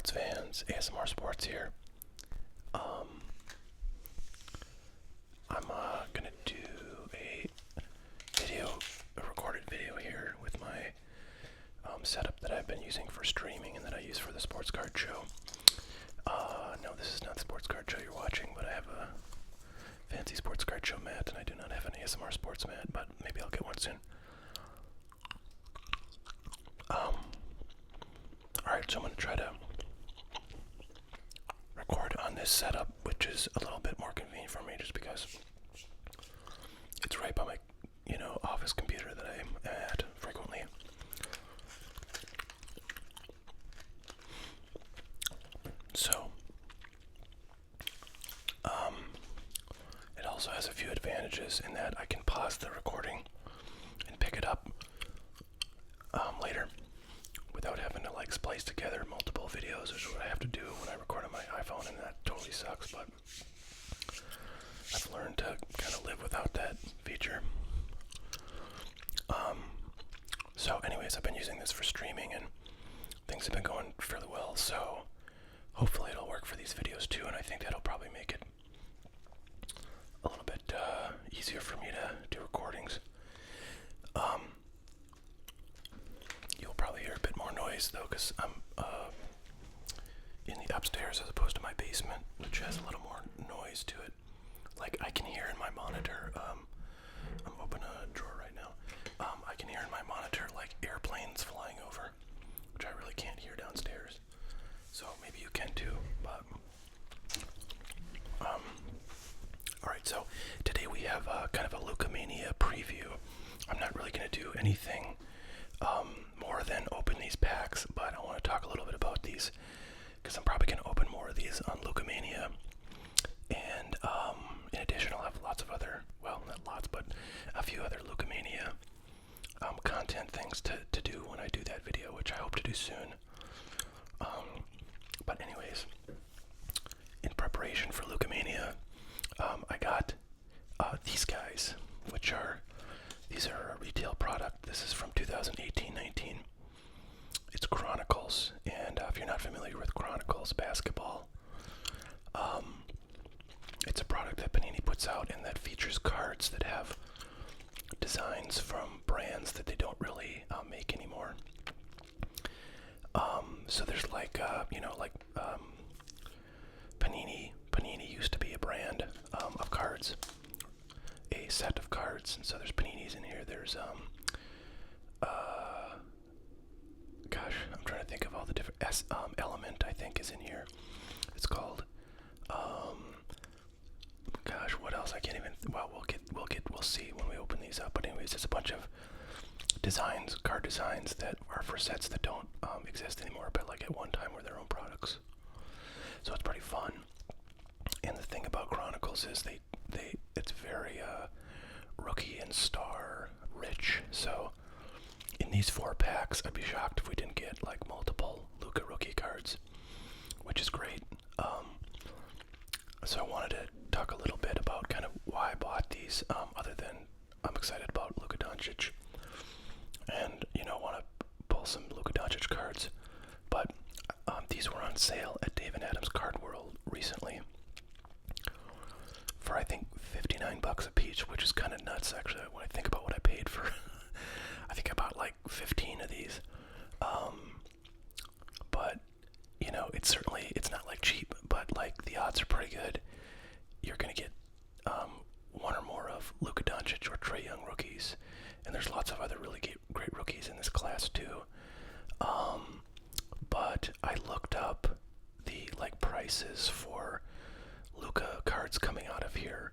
sports fans, ASMR Sports here. I'm gonna do a recorded video here with my setup that I've been using for streaming and that I use for the sports card show. No, this is not the sports card show you're watching, but I have a fancy sports card show mat, and I do not have an ASMR Sports mat, but maybe I'll get one soon. Alright, so I'm going to try to record on this setup, which is a little bit more convenient for me just because it's right by my, office computer that I'm at frequently. So, it also has a few advantages in that I can pause the recording and pick it up later without having to splice together multiple videos, which is what I have to do when I record on my iPhone, and that totally sucks, but I've learned to kind of live without that feature. So anyways, I've been using this for streaming and things have been going fairly well, so hopefully it'll work for these videos too, and I think that'll probably make it a little bit easier for me to do recordings. You'll probably hear a bit more noise though, because I'm in the upstairs as opposed to my basement, which has a little more noise to it. I can hear in my monitor, I'm opening a drawer right now, I can hear in my monitor airplanes flying over, which I really can't hear downstairs. So maybe you can too, but alright, so today we have kind of a Luka Mania preview. I'm not really going to do anything more than open these packs, but I want to talk a little bit about these because I'm probably going to open more of these on Luka Mania. And in addition, I'll have lots of other, well, not lots, but a few other Luka Mania content things to do when I do that video, which I hope to do soon. But anyways, in preparation for Luka Mania, I got these guys, these are a retail product. This is from 2018-19. It's Chronicles, and if you're not familiar with Chronicles basketball, it's a product that Panini puts out and that features cards that have designs from brands that they don't really make anymore. So there's Panini used to be a brand of cards, a set of cards, and so there's Paninis in here. There's I'm trying to think of all the different Element, I think, is in here. It's called what else? I can't even. Well, we'll see when we open these up. But anyways, there's a bunch of designs, card designs that are for sets that don't exist anymore, but at one time were their own products. So it's pretty fun. And the thing about Chronicles is it's very rookie and star rich. So in these 4 packs, I'd be shocked if we didn't get multiple Luka rookie cards, which is great. So I wanted to talk a little bit about kind of why I bought these, other than I'm excited about Luka Doncic, and want to pull some Luka Doncic cards. But these were on sale at Dave and Adam's Card World recently for I think $59 a piece, which is kind of nuts actually when I think about what I paid for. I think I bought 15 of these. But it's not cheap, but the odds are pretty good. You're gonna get one or more of Luka Doncic or Trae Young rookies, and there's lots of other really great rookies in this class too. But I looked up the prices for Luka cards coming out of here,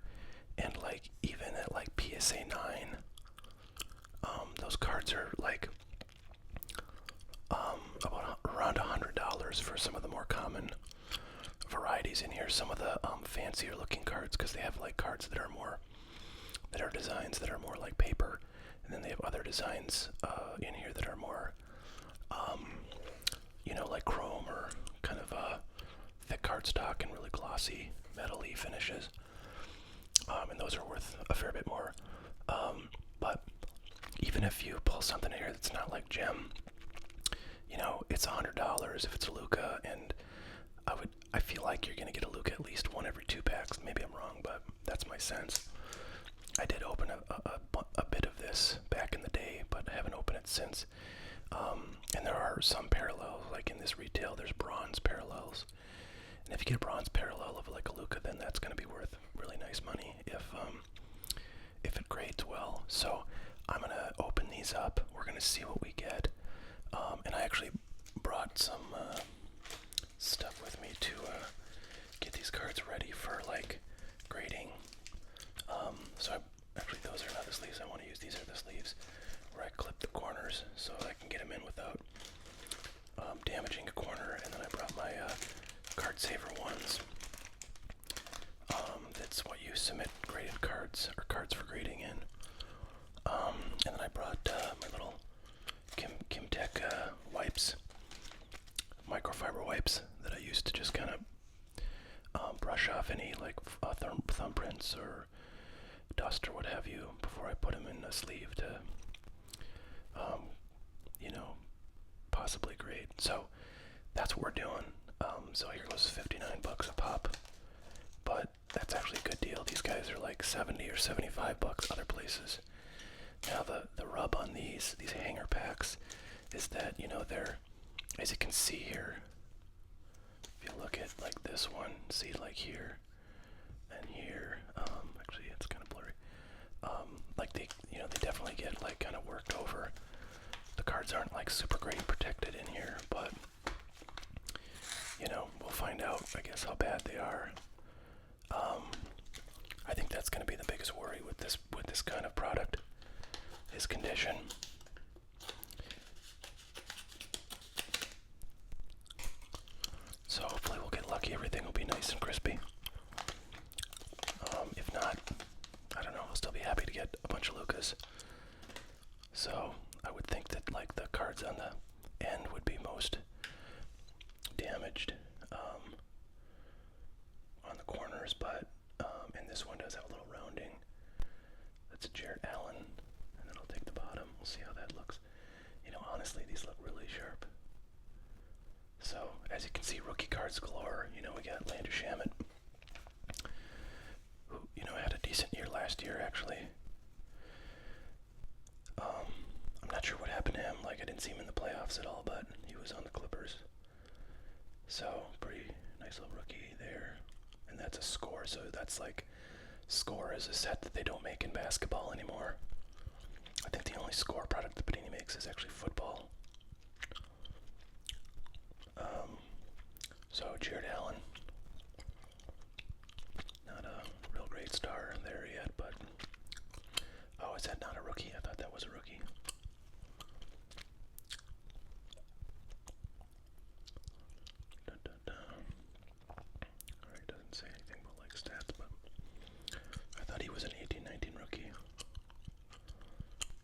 and even at PSA 9, those cards are about around $100 for some of the more common varieties in here. Some of the fancier looking cards, because they have cards that are designs that are more like paper, and then they have other designs in here that are more like chrome or kind of thick cardstock and really glossy metal-y finishes, and those are worth a fair bit more. But even if you pull something in here that's not like gem, it's $100 if it's a Luka, and I feel like you're gonna get a Luka at least one every 2 packs. Maybe I'm wrong, but that's my sense. I did open a bit of this back in the day, but I haven't opened it since. And there are some parallels, like in this retail, there's bronze parallels. And if you get a bronze parallel of like a Luka, then that's going to be worth really nice money if it grades well. So I'm going to open these up. We're going to see what we get. And I actually brought some stuff with me to get these cards ready for like grading. Actually those are not the sleeves I want to use. These are the sleeves where I clip the corners so I can get them in without damaging a corner. And then I brought my card saver ones. That's what you submit graded cards or cards for grading in. And then I brought my little Kimtech wipes, microfiber wipes that I use to just kind of brush off any like thumbprints or dust or what have you before I put them in a sleeve to, possibly grade. So that's what we're doing. So here goes $59 a pop, but that's actually a good deal. These guys are like 70 or 75 bucks other places. Now the rub on these hanger packs is that, they're, as you can see here, if you look at like this one, see like here and here, actually it's kind of blurry. Like they definitely get like kind of worked over. The cards aren't like super great protected in here, but we'll find out, I guess, how bad they are. I think that's going to be the biggest worry with this kind of product, is condition. So hopefully we'll get lucky. Everything will be nice and crispy. If not, I don't know. I'll still be happy to get a bunch of Lukas. So I would think that like the cards on the end would be most damaged on the corners, but and this one does have a little rounding. That's a Jared Allen, and then I'll take the bottom. We'll see how that looks. Honestly, these look really sharp. So as you can see, rookie cards galore. We got Landry Shamet, who had a decent year last year actually. I'm not sure what happened to him. Like I didn't see him in the playoffs at all, but he was on the Clippers. So pretty nice little rookie there. And that's a score, so that's like, score is a set that they don't make in basketball anymore. I think the only score product that Panini makes is actually football. So Jared Allen, not a real great star there yet, but is that not a rookie? I thought that was a rookie. Dun, dun, dun. Alright, doesn't say anything about like stats, but I thought he was an 18-19 rookie.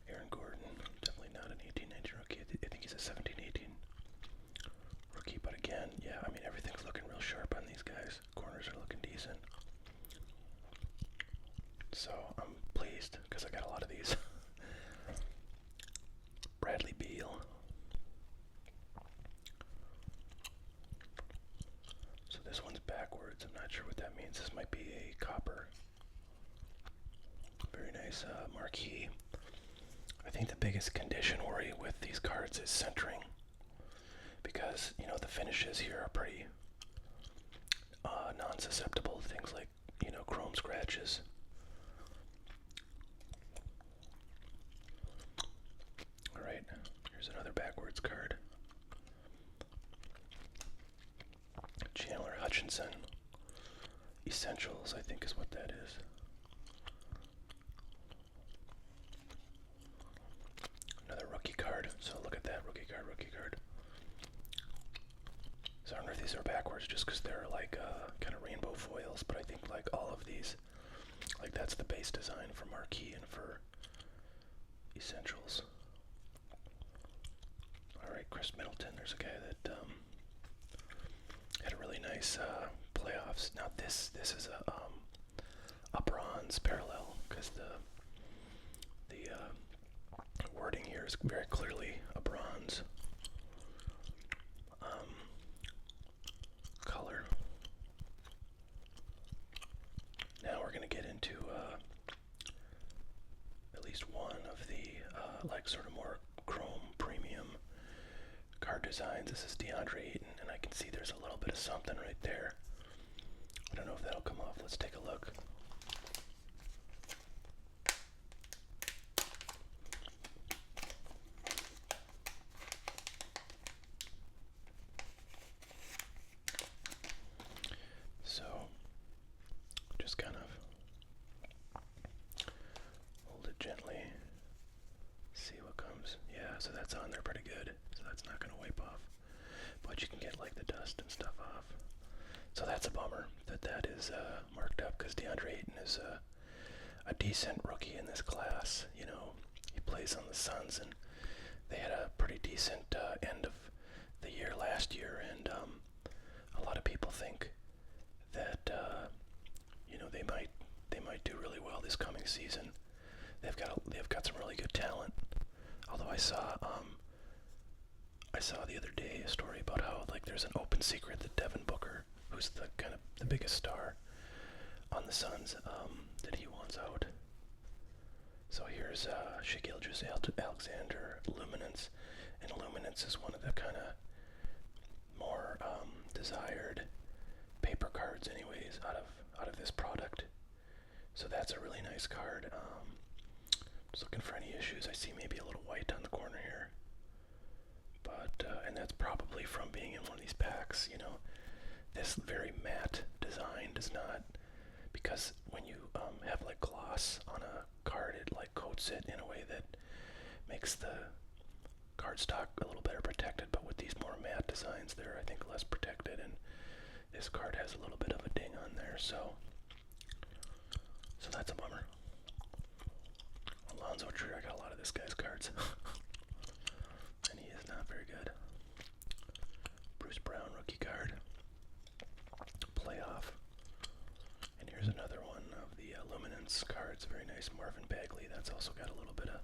Aaron Gordon, definitely not an 18-19 rookie. I think he's a 17-18 rookie, but again, yeah, I mean everything's looking real sharp on these guys. Corners are looking decent. So I'm pleased because I got a lot of these. Bradley Beal. So this one's backwards. I'm not sure what that means. This might be a copper. Very nice marquee. I think the biggest condition worry with these cards is centering, because the finishes here are pretty non-susceptible to things like chrome scratches. Alright, here's another backwards card. Chandler Hutchinson. Essentials, I think is what that is. Another rookie card. So look at that, rookie card, rookie card. So I don't know if these are backwards just because they're like kind of rainbow foils, but I think like all of these, like that's the base design for marquee and for essentials. Alright, Chris Middleton, there's a guy that had a really nice playoffs. Now this is a bronze parallel, because the wording here is very clearly a bronze color. designs. This is DeAndre Ayton, and I can see there's a little bit of something right there. I don't know if that'll come off. Let's take a look. So, just kind of hold it gently, see what comes. Yeah, so that's on there pretty good. So that's not going to wipe off. But you can get like the dust and stuff off. So that's a bummer that is marked up, because DeAndre Ayton is a decent rookie in this class. You know, he plays on the Suns, and they had a pretty decent end of the year last year, and a lot of people think that you know, they might do really well this coming season. They've got some really good talent. Although I saw the other day a story about how like there's an open secret that Devin Booker, who's the kind of the biggest star on the Suns, that he wants out. So here's Shai Gilgeous-Alexander, Luminance, and Luminance is one of the kind of more desired paper cards, anyways, out of this product. So that's a really nice card. Just looking for any issues. I see maybe a little white on the corner here, but and that's probably from being in one of these packs. You know, this very matte design does not, because when you have like gloss on a card, it like coats it in a way that makes the cardstock a little better protected. But with these more matte designs, they're, I think, less protected, and this card has a little bit of a ding on there, so that's a bummer. Alonzo Trier, I got a lot of this guy's cards, and he is not very good. Bruce Brown rookie card, playoff, and here's another one of the Luminance cards. Very nice, Marvin Bagley. That's also got a little bit of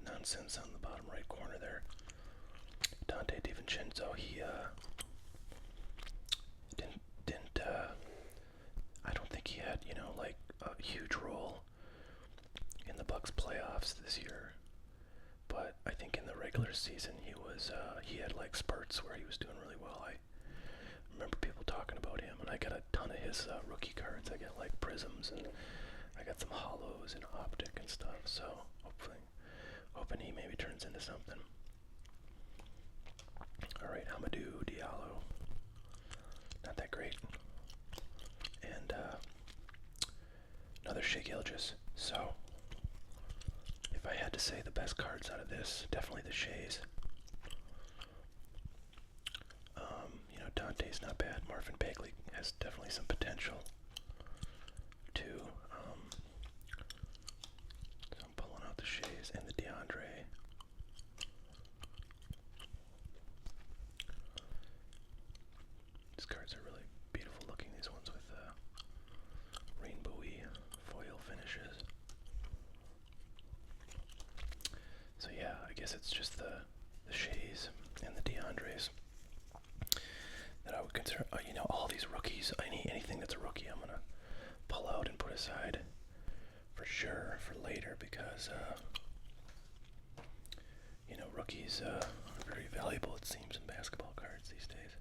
nonsense on the bottom right corner there. Dante DiVincenzo, he didn't I don't think he had, you know, like a huge role in the Bucks playoffs this year, but I think in the regular season he had like spurts where he was doing really well. I remember people talking about him, and I got a ton of his rookie cards. I got like prisms, and I got some hollows and optic and stuff, so hoping he maybe turns into something. Alright, Hamidou Diallo, not that great. And another Shai Gilgeous. So, if I had to say the best cards out of this, definitely the Shais. You know, Dante's not bad. Marvin Bagley has definitely some potential too. So I'm pulling out the Shais and the DeAndre. These cards are really beautiful looking, these ones with rainbowy foil finishes. So yeah, I guess it's just the Shais and the DeAndres that I would consider. You know, all these rookies, anything that's a rookie, I'm gonna pull out and put aside for sure for later, because you know, rookies are very valuable, it seems, in basketball cards these days.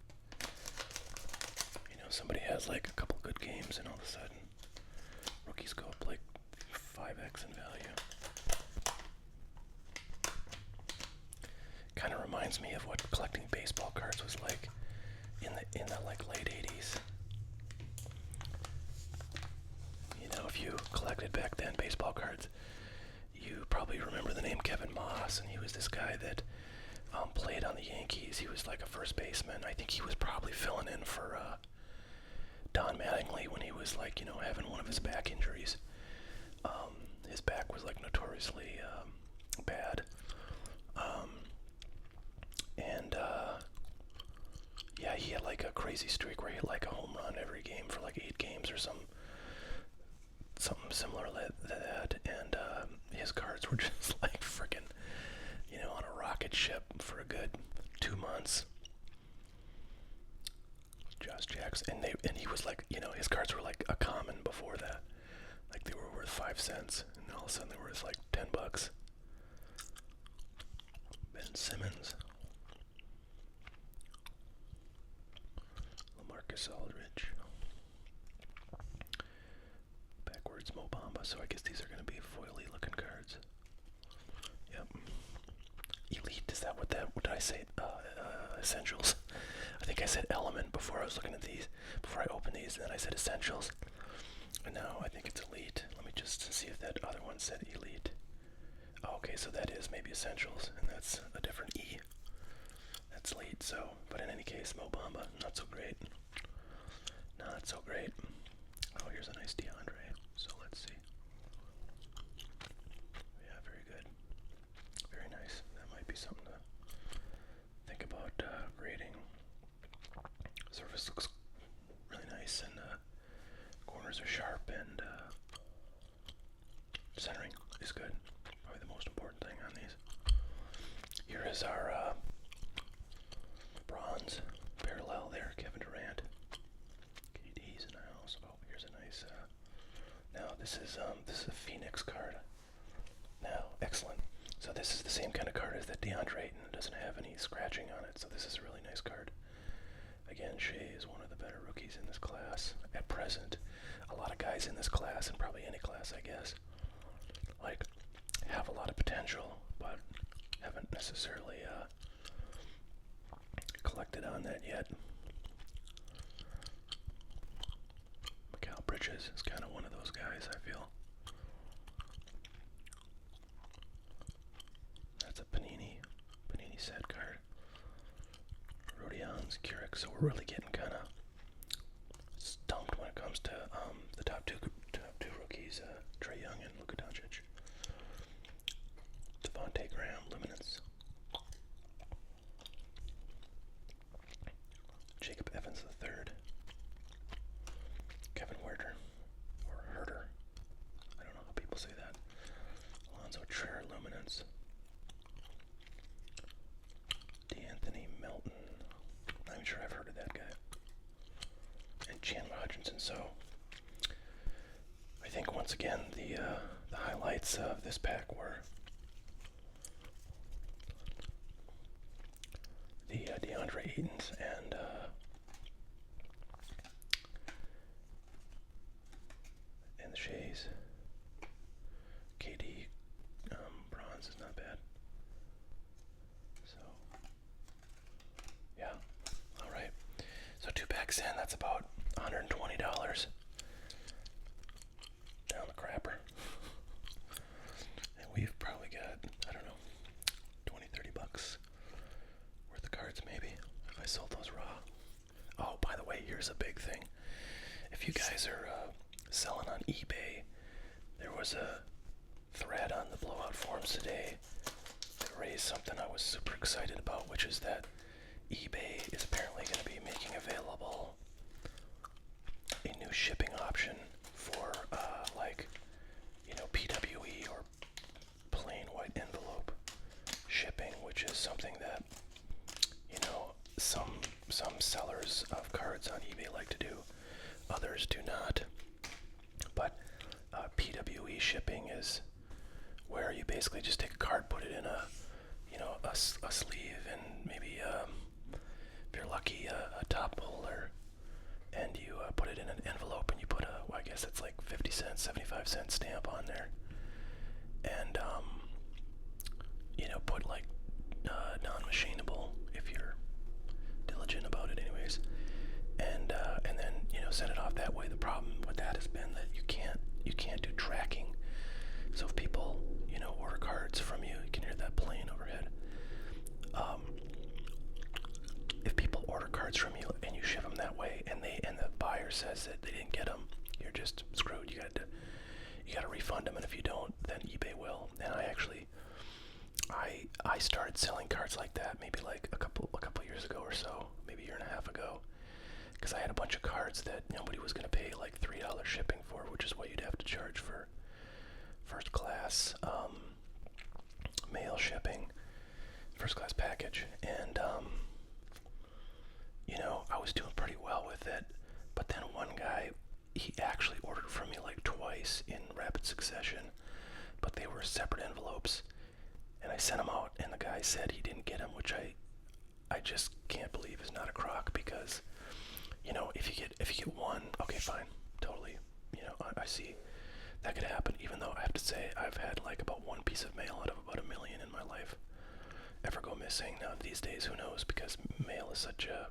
You know, somebody has like a couple good games, and all of a sudden rookies go up like 5x in value. Kind of reminds me of what collecting baseball cards was like in the like late 80s. You know, if you collected back then baseball cards, you probably remember the name Kevin Moss, and he was this guy that played on the Yankees. He was like a first baseman. I think he was probably filling in for Don Mattingly when he was like, you know, having one of his back injuries. His back was like notoriously bad. Yeah, he had like a crazy streak where he hit like a home run every game for like 8 games or something similar to that. And his cards were just like freaking, you know, on a rocket ship for a good 2 months. Josh Jackson, and he was like, you know, his cards were like a common before that. Like they were worth 5 cents, and all of a sudden they were worth like $10. Ben Simmons. LaMarcus Aldridge. Backwards Mo Bamba, so I guess these are going to be foily looking cards. Yep. Elite, is that what did I say? Essentials. I think I said element before I was looking at these, before I opened these, and then I said essentials. And now I think it's elite. Let me just see if that other one said elite. Oh, okay, so that is maybe essentials, and that's a different E. That's elite, so, but in any case, Mo Bamba, not so great. Not so great. Oh, here's a nice DeAndre, so let's see. Yeah, very good. Very nice. That might be something to think about grading. Surface looks really nice, and corners are sharp, and centering is good. Probably the most important thing on these. Here is our bronze parallel there, Kevin Durant. KD's in the house. Oh, here's a nice. Now this is a Phoenix card. Now, excellent. So this is the same kind of card as that DeAndre Ayton. Doesn't have any scratching on it, so this is a really nice card. Again, Shea is one of the better rookies in this class at present. A lot of guys in this class, and probably any class, I guess, like, have a lot of potential, but haven't necessarily collected on that yet. Mikal Bridges is kind of one of those guys, I feel. That's a Panini set card. Rodion's Keurig, so we're really getting kind of stumped when it comes to the top two rookies, Trae Young and Luka Doncic. Devontae Graham, Luminance. Jacob Evans III. Kevin Huerter, or Herter. I don't know how people say that. Alonzo Trier, Luminance. D'Anthony Melton. Not even sure I've heard of that guy. And Chandler Hutchinson. So I think once again the highlights of this pack were the DeAndre Aytons and the Shays. KD bronze is not bad. So yeah, all right. So 2 packs in, that's about $120 down the crapper. And we've probably got, I don't know, 20-30 bucks worth of cards maybe, if I sold those raw. Oh, by the way, here's a big thing. If you guys are selling on eBay, there was a thread on the Blowout forums today that raised something I was super excited about, which is that eBay is apparently going to be making available a new shipping option for like, you know, PWE or plain white envelope shipping, which is something that, you know, some sellers of cards on eBay like to do, others do not. But PWE shipping is where you basically just take a card, put it in a, you know, a sleeve, and maybe if you're lucky, a top holder, and you put it in an envelope, and you put well, I guess it's like 50 cents, 75 cent stamp on there, and you know, put like non-machinable if you're diligent about it, anyways, and then, you know, send it off that way. The problem with that has been that you can't do tracking. So if people, you know, order cards from you, you can hear that plane overhead. If people order cards from you and you ship them that way, and the buyer says that they didn't get them, you're just screwed. You gotta refund them, and if you don't, then eBay will. And I started selling cards like that maybe like a couple years ago or so, maybe a year and a half ago, because I had a bunch of cards that nobody was gonna pay like $3 shipping for, which is what you'd have to charge for first class mail shipping, first class package, and you know, I was doing pretty well with it. But then one guy, he actually ordered from me like twice in rapid succession, but they were separate envelopes, and I sent them out, and the guy said he didn't get just can't believe is not a crock, because if you get one, okay, fine, totally, I see that could happen. Even though I have to say I've had like about one piece of mail out of about 1,000,000 in my life ever go missing. Now these days, who knows, because mail is such a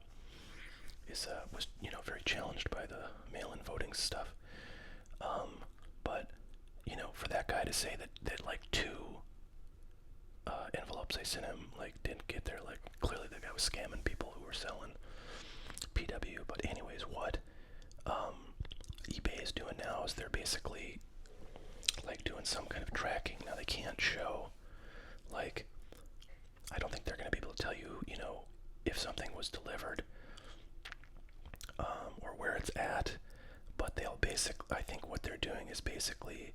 was very challenged by the mail-in voting stuff. But for that guy to say that like two envelopes I sent him like didn't get there, like clearly the guy was scamming people who were selling PW. But anyways, what eBay is doing now is they're basically like doing some kind of tracking. Now they can't show, like, I don't think they're going to be able to tell you, if something was delivered, or where it's at, but I think what they're doing is basically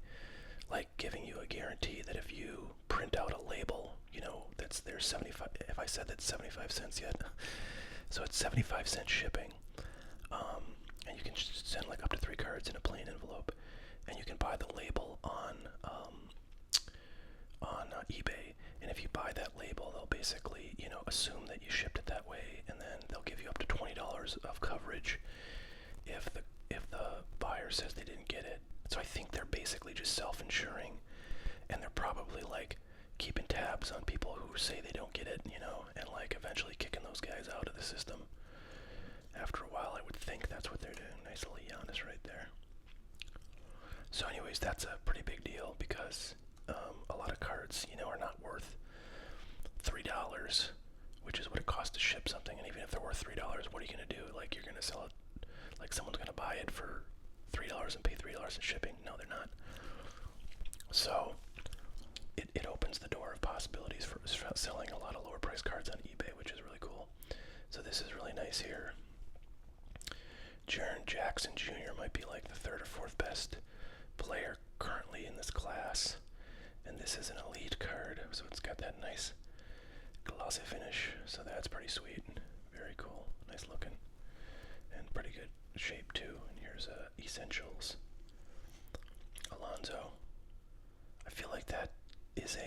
like giving you a guarantee that if you print out a label, there's 75, if I said that's 75 cents yet, so it's 75 cent shipping, and you can just send like up to 3 cards in a plain envelope, and you can buy the label on eBay, and if you buy that label, they'll basically, assume that you shipped it that way, and then they'll give you up to $20 of coverage if the buyer says they didn't get it. So I think they're basically just self-insuring, and they're probably like keeping tabs on people who say they don't get it, and like eventually kicking those guys out of the system. After a while, I would think that's what they're doing. Nice little Giannis right there. So anyways, that's a pretty big deal, because a lot of cards, are not worth $3, which is what it costs to ship something. And even if they're worth $3, what are you going to do? Like, you're going to sell it, like someone's going to buy it for $3 and pay $3 in shipping? No, they're not. So it opens the door of possibilities for selling a lot of lower price cards on eBay, which is really cool. So this is really nice here. Jaren Jackson Jr. might be like the 3rd or 4th best player currently in this class, and this is an elite card, so it's got that nice glossy finish, so that's pretty sweet. Very cool, nice looking, and pretty good shape too. And here's Essentials Alonzo. I feel like that is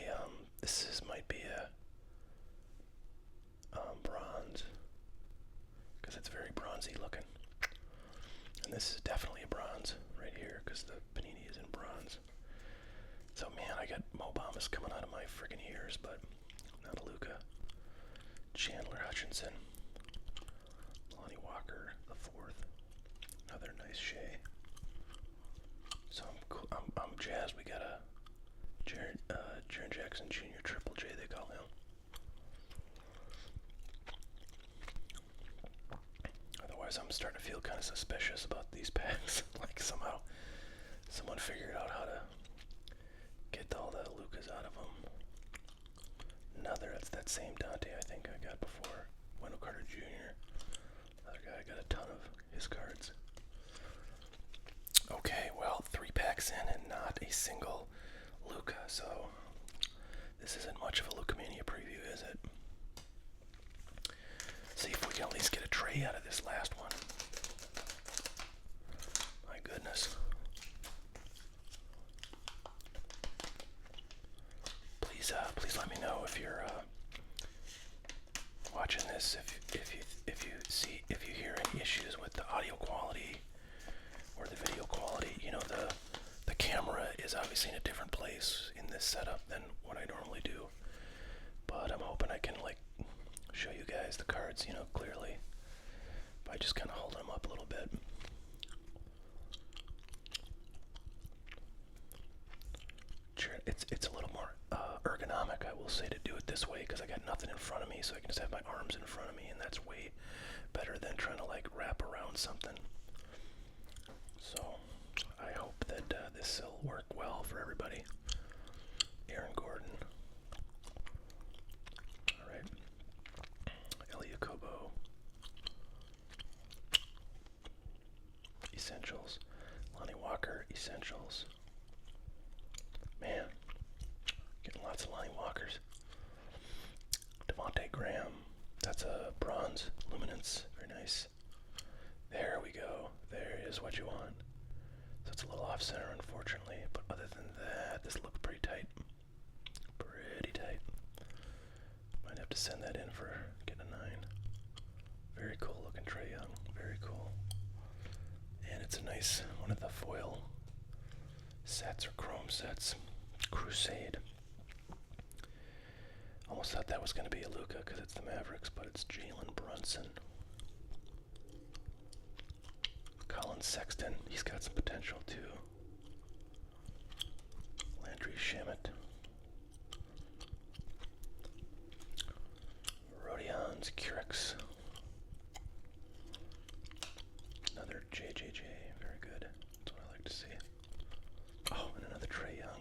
might be a bronze, because it's very bronzy looking. And this is definitely a bronze right here, because the panini is in bronze. So man, I got Mo Bambas coming out of my friggin' ears, but not a Luka. Chandler Hutchinson, Lonnie Walker the 4th, another nice Shea. So I'm jazzed. We got a Jaren Jackson Jr. Triple J, they call him. Otherwise, I'm starting to feel kind of suspicious about these packs. Like somehow someone figured out how to get all the Lukas out of them. That's that same Dante I think I got before. Wendell Carter Jr. Another guy, got a ton of his cards. Okay, well, 3 packs in and not a single Luka, so this isn't much of a Lukamania preview, is it? See if we can at least get a tray out of this last one. My goodness. Please let me know if you're watching this, if you hear any issues with the audio quality or the video quality. The camera is obviously in a different place in this setup than what I normally do, but I'm hoping I can like show you guys the cards, clearly by just kind of holding them up a little bit. It's a little more ergonomic, I will say, to do it this way, because I got nothing in front of me, so I can just have my arms in front of me, and that's way better than trying to like wrap around something. So I hope that this will work well for everybody. Aaron Gordon. All right. Elia Kobo. Essentials. Lonnie Walker. Essentials. Man, getting lots of Lonnie Walkers. Devontae Graham. That's a bronze luminance. Very nice. There we go. There is what you want. So it's a little off center, unfortunately, but other than that, this looks pretty tight. Pretty tight. Might have to send that in for getting a 9. Very cool looking Trae Young. Very cool. And it's a nice one of the foil sets or chrome sets. Crusade. Almost thought that was going to be a Luka because it's the Mavericks, but it's Jalen Brunson. Colin Sexton, he's got some potential too. Landry Shamet. Rodions Curix. Another JJJ, very good. That's what I like to see. Oh, and another Trae Young.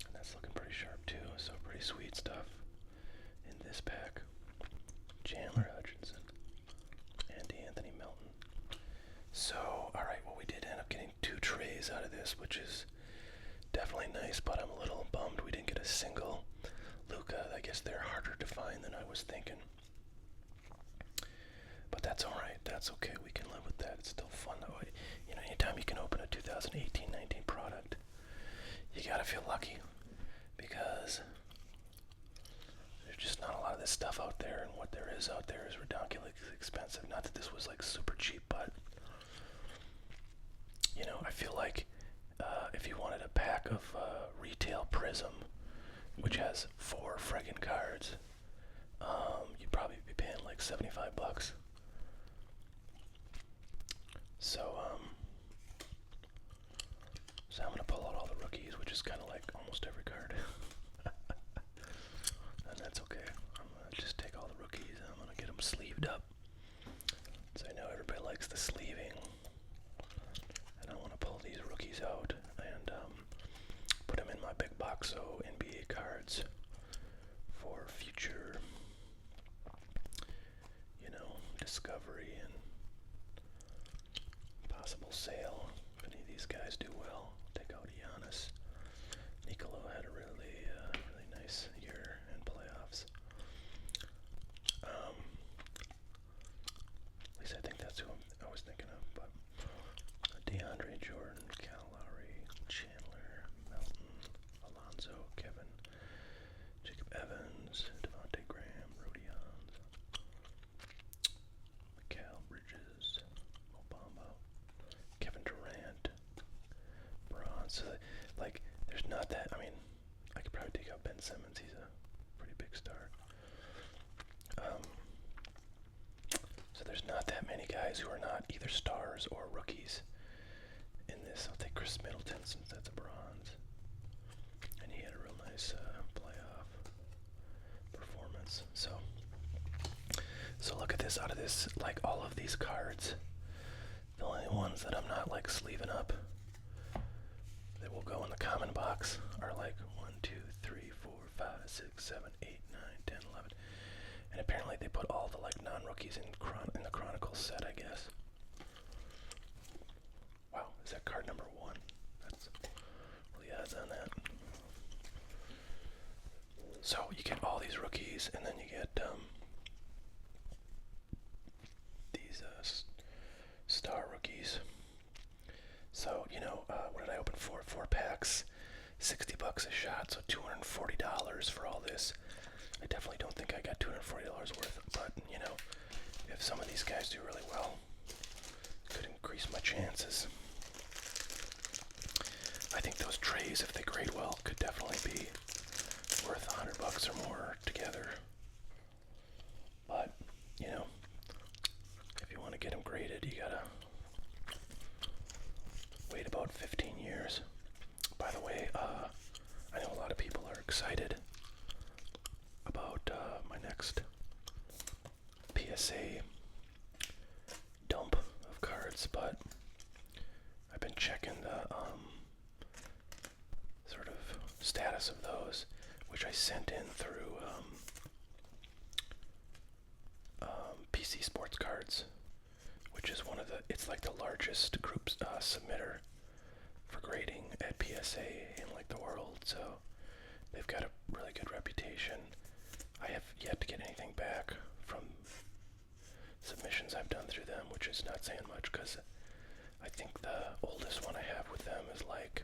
And that's looking pretty sharp too, so pretty sweet stuff in this pack. Chandler Hutchinson and Anthony Melton. So, alright, well we did end up getting 2 trays out of this, which is definitely nice, but I'm a little bummed we didn't get a single Luka. I guess they're harder to find than I was thinking. But that's alright, that's okay, we can live with that. It's still fun though. You know, anytime you can open a 2018-19 product, you gotta feel lucky, because there's just not a lot of this stuff out there, and what there is out there is ridiculously expensive. Not that this was like super cheap, but you know, I feel like if you wanted a pack of retail Prism, which has 4 friggin' cards, you'd probably be paying like $75. So I'm gonna pull out all the rookies, which is kind of like almost every card. And that's okay. I'm gonna just take all the rookies and I'm gonna get them sleeved up. So I know everybody likes the sleeving. And I want to pull these rookies out and put them in my big box of NBA cards for future, you know, discovery and possible sale. If any of these guys do well, take out Giannis. Nicolo had a really nice year in playoffs. At least I think that's who I was thinking of. But DeAndre Jordan, Cal Lowry, Chandler, Melton, Alonzo, Kevin, Jacob Evans, Devontae Graham, Rodions, Mikal Bridges, Obama, Kevin Durant, Bronze. So, like, there's not that. I mean, I could probably take out Ben Simmons. He's a pretty big star. So there's not that many guys who are not either stars or rookies in this. I'll take Chris Middleton since that's a bronze. And he had a real nice playoff performance. So look at this. Out of this, like all of these cards, the only ones that I'm not like sleeving up that will go in the common box are like 1, 2, 3, 4, 5, 6, 7, 8, 9, 10, 11. And apparently they put all the like non-rookies in the Chronicles set, I guess. Wow, is that card number 1? That's really odds on that. So you get all these rookies, and then you get these star rookies. So, you know, what did I open for? 4 packs, $60 a shot, so $240 for all this. I definitely don't think I got $240 worth, but, you know, if some of these guys do really well, it could increase my chances. I think those trays, if they grade well, could definitely be worth $100 or more together. But, you know, if you want to get them graded, you gotta wait about 15 years. By the way, I know a lot of people are excited about my next PSA dump of cards, but I've been checking the sort of status of those, which I sent in through PC Sports Cards, which is one of the, it's like the largest group submitter for grading at PSA in like the world, so they've got a really good reputation. I have yet to get anything back from submissions I've done through them, which is not saying much because I think the oldest one I have with them is like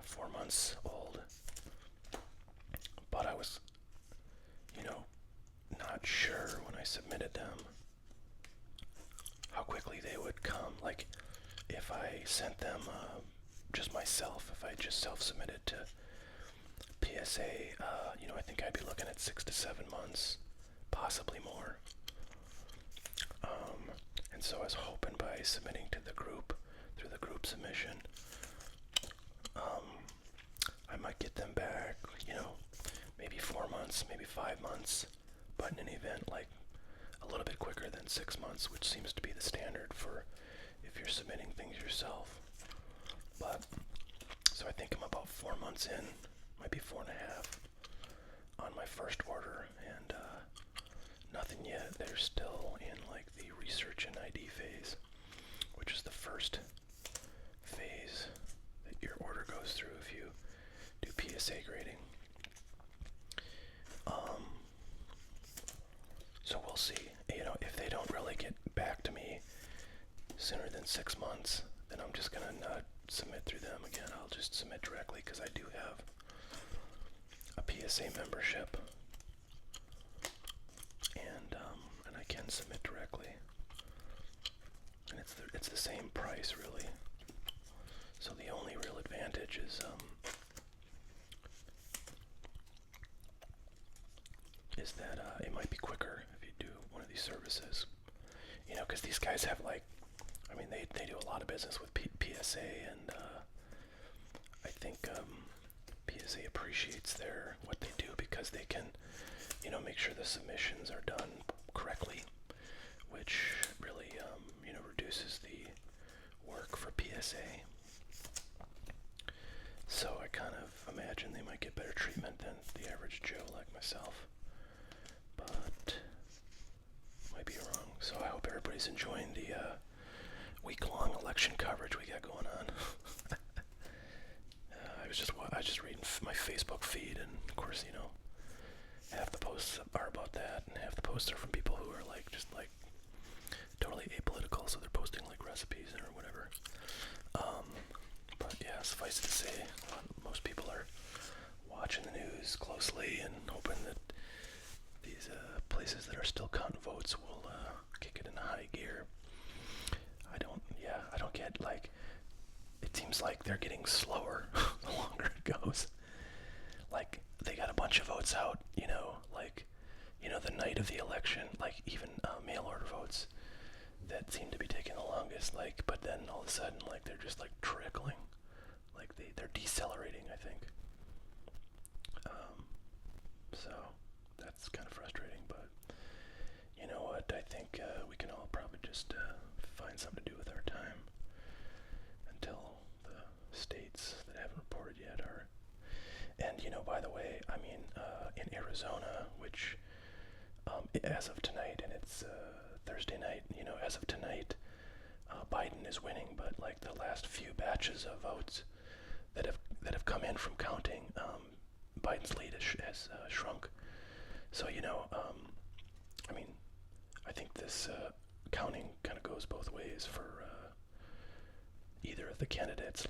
4 months old. But I was, you know, not sure when I would come, like if I sent them just myself, if I just self-submitted to PSA, I think I'd be looking at 6 to 7 months, possibly more. And so I was hoping by submitting to the group, through the group submission, I might get them back, maybe 4 months, maybe 5 months, but in any event, like a little bit quicker than 6 months, which seems to be the standard for if you're submitting things yourself. But, so I think I'm about 4 months in, might be 4.5 on my first order, and nothing yet. They're still in like the research and ID phase, which is the first phase that your order goes through if you do PSA grading. So we'll see. If they don't really get back to me sooner than 6 months, then I'm just gonna not submit through them again. I'll just submit directly because I do have a PSA membership, and I can submit directly, and it's the same price really. So the only real advantage is that it might be quicker if you do one of these services, because these guys have they do a lot of business with PSA, and I think PSA appreciates what they do because they can, make sure the submissions are done correctly, which really, reduces the work for PSA. So I kind of imagine they might get better treatment than the average Joe like myself, but might be wrong. So I hope everybody's enjoying the week-long election coverage we got going on. I was just reading my Facebook feed, and of course, half the posts are about that, and half the posts are from people who are just totally apolitical, so they're posting recipes or whatever. But yeah, suffice it to say, most people are watching the news closely and hoping that these places that are still counting votes will kick it into high gear. I don't get it seems like they're getting slower the longer it goes. They got a bunch of votes out, the night of the election, even mail order votes that seem to be taking the longest, but then all of a sudden, they're just trickling, they're decelerating, I think. So that's kind of frustrating, but you know what, I think we can all probably just find something to do with our time until the states that haven't reported yet are. And by the way, in Arizona, which as of tonight, and it's Thursday night, as of tonight, Biden is winning, but the last few batches of votes that have come in from counting, Biden's lead has shrunk. So I think this counting kind of goes both ways for either of the candidates.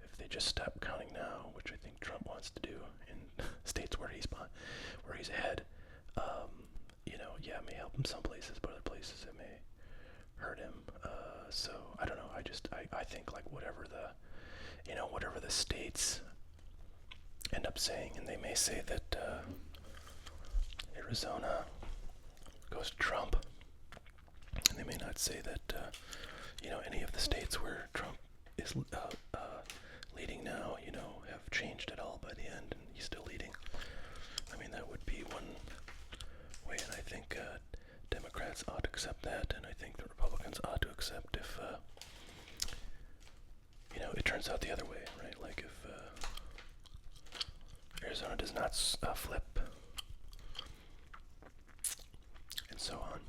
If they just stop counting now, which I think Trump wants to do in states where he's ahead, it may help him some places, but other places it may hurt him. So I don't know. I think whatever the states end up saying, and they may say that Arizona goes to Trump, and they may not say that any of the states where Trump is leading now, have changed at all by the end, and he's still leading. That would be one way, and I think Democrats ought to accept that, and I think the Republicans ought to accept if it turns out the other way, right? If Arizona does not flip, and so on.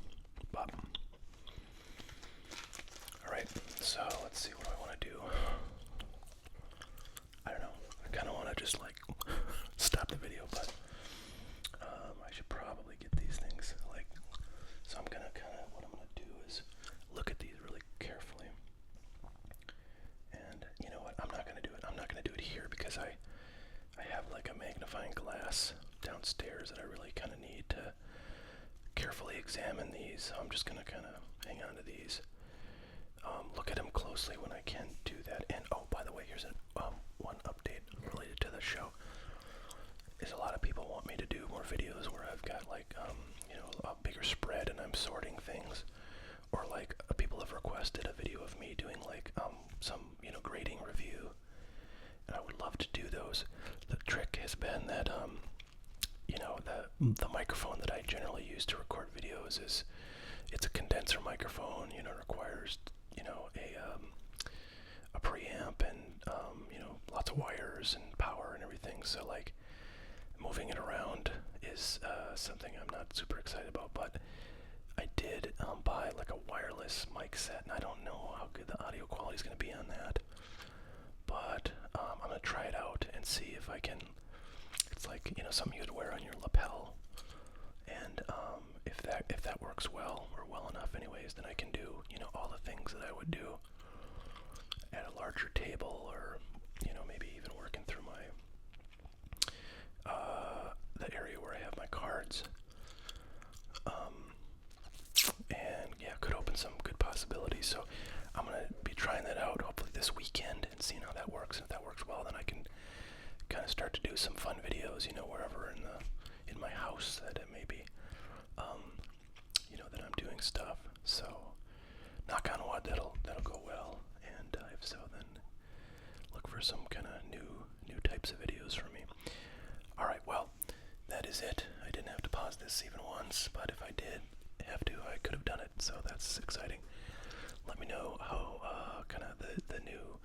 But all right, so let's see, what do I want to do? I don't know. I kind of want to just stop the video, but I should probably get these things so I'm gonna what I'm gonna do is look at these really carefully, and you know what, I'm not gonna do it here because I have a magnifying glass downstairs that I really kind of need to carefully examine these. So I'm just gonna kind of hang on to these look at them closely when I can do that. And oh, by the way, here's one update related to the show. Is a lot of people want me to do more videos where I've got like a bigger spread and I'm sorting things, or like people have requested a video of me doing like some grading review, and I would love to do those. The trick has been that the microphone that I generally use to record videos it's a condenser microphone. Requires a preamp and lots of wires and power and everything. So like moving it around is something I'm not super excited about. But I did buy like a wireless mic set, and I don't know how good the audio quality is going to be on that. But I'm going to try it out and see if I can. It's like something you'd wear on your lapel, and if that works well or well enough, anyways, then I can do all the things that I would do at a larger table, or maybe even working through my the area where I have my cards. And yeah, could open some good possibilities. So I'm gonna be trying that out hopefully this weekend and seeing how that works. And if that works well, then I can kind of start to do some fun videos, wherever in my house that it may be, that I'm doing stuff. So knock on wood, that'll go well. And if so, then look for some kind of new types of videos from me. All right, well, that is it. I didn't have to pause this even once, but if I did have to, I could have done it. So that's exciting. Let me know how kind of the new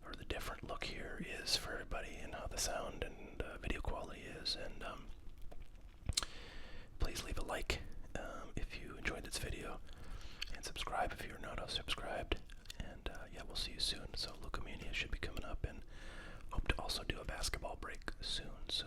or the different look here is for everybody, and how the sound and video quality is. And please leave a like if you enjoyed this video, and subscribe if you're not subscribed. And yeah, we'll see you soon. So Luka Mania should be coming up, and hope to also do a basketball break soon. So